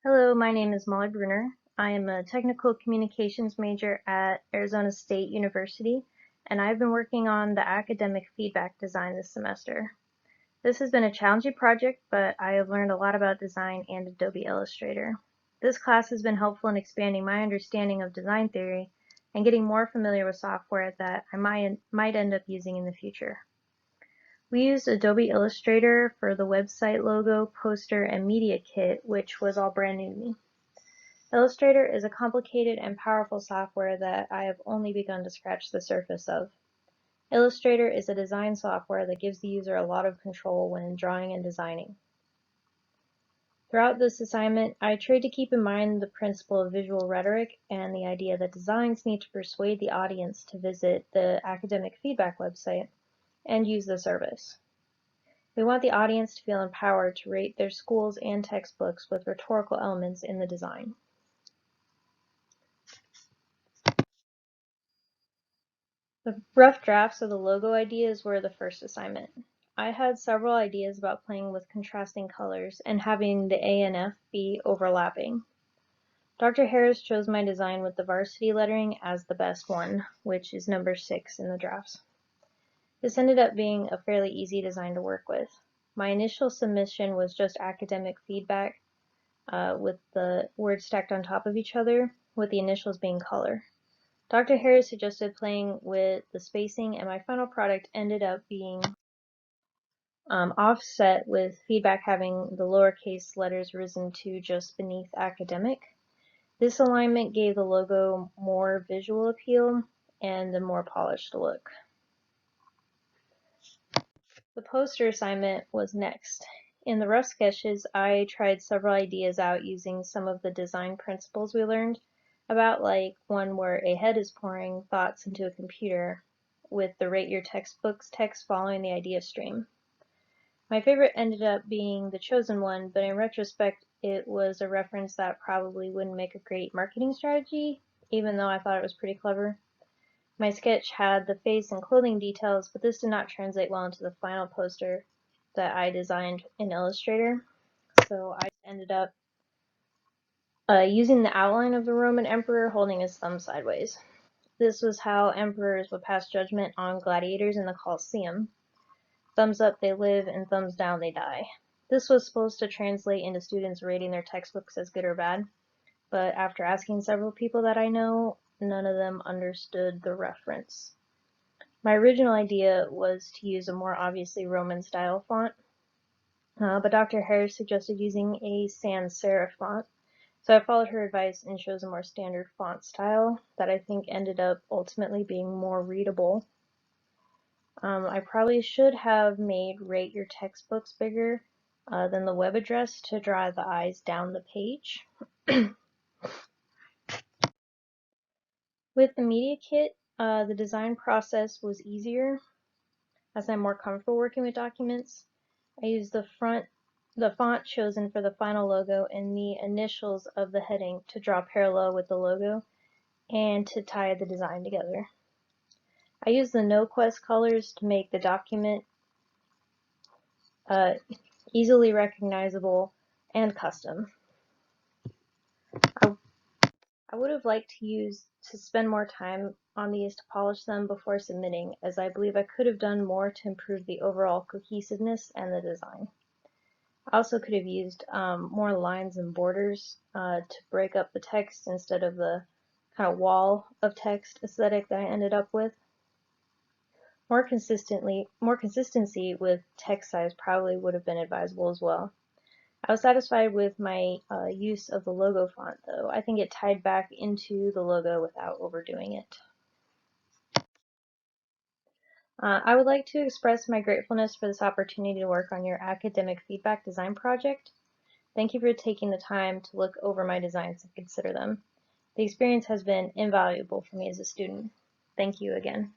Hello, my name is Molly Brunner. I am a technical communications major at Arizona State University, and I've been working on the academic feedback design this semester. This has been a challenging project, but I have learned a lot about design and Adobe Illustrator. This class has been helpful in expanding my understanding of design theory and getting more familiar with software that I might end up using in the future. We used Adobe Illustrator for the website logo, poster, and media kit, which was all brand new to me. Illustrator is a complicated and powerful software that I have only begun to scratch the surface of. Illustrator is a design software that gives the user a lot of control when drawing and designing. Throughout this assignment, I tried to keep in mind the principle of visual rhetoric and the idea that designs need to persuade the audience to visit the academic feedback website and use the service. We want the audience to feel empowered to rate their schools and textbooks with rhetorical elements in the design. The rough drafts of the logo ideas were the first assignment. I had several ideas about playing with contrasting colors and having the A and F be overlapping. Dr. Harris chose my design with the varsity lettering as the best one, which is number 6 in the drafts. This ended up being a fairly easy design to work with. My initial submission was just academic feedback with the words stacked on top of each other, with the initials being color. Dr. Harris suggested playing with the spacing, and my final product ended up being offset, with feedback having the lowercase letters risen to just beneath academic. This alignment gave the logo more visual appeal and a more polished look. The poster assignment was next. In the rough sketches, I tried several ideas out using some of the design principles we learned about, like one where a head is pouring thoughts into a computer, with the rate your textbooks text following the idea stream. My favorite ended up being the chosen one, but in retrospect, it was a reference that probably wouldn't make a great marketing strategy, even though I thought it was pretty clever. My sketch had the face and clothing details, but this did not translate well into the final poster that I designed in Illustrator, so I ended up using the outline of the Roman emperor holding his thumb sideways. This was how emperors would pass judgment on gladiators in the Colosseum. Thumbs up they live, and thumbs down they die. This was supposed to translate into students rating their textbooks as good or bad, but after asking several people that I know, none of them understood the reference. My original idea was to use a more obviously Roman style font, but Dr. Harris suggested using a sans serif font, so I followed her advice and chose a more standard font style that I think ended up ultimately being more readable. I probably should have made rate your textbooks bigger than the web address to draw the eyes down the page. With the media kit, the design process was easier as I'm more comfortable working with documents. I used the font chosen for the final logo and the initials of the heading to draw parallel with the logo and to tie the design together. I used the NoQuest colors to make the document easily recognizable and custom. I would have liked to spend more time on these to polish them before submitting, as I believe I could have done more to improve the overall cohesiveness and the design. I also could have used more lines and borders to break up the text instead of the kind of wall of text aesthetic that I ended up with. More consistency with text size probably would have been advisable as well. I was satisfied with my use of the logo font, though. I think it tied back into the logo without overdoing it. I would like to express my gratefulness for this opportunity to work on your academic feedback design project. Thank you for taking the time to look over my designs and consider them. The experience has been invaluable for me as a student. Thank you again.